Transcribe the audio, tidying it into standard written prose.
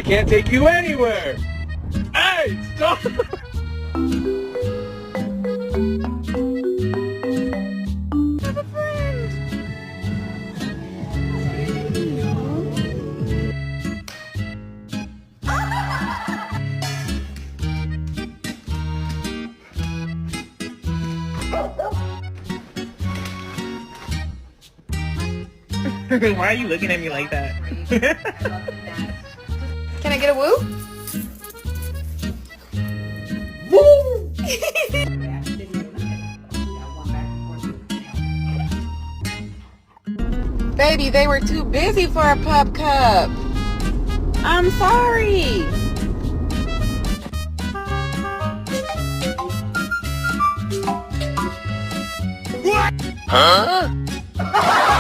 I can't take you anywhere. Hey, stop! Why are you looking at me like that? Can I get a woo? Woo! Baby, they were too busy for a pup cup. I'm sorry. What? Huh?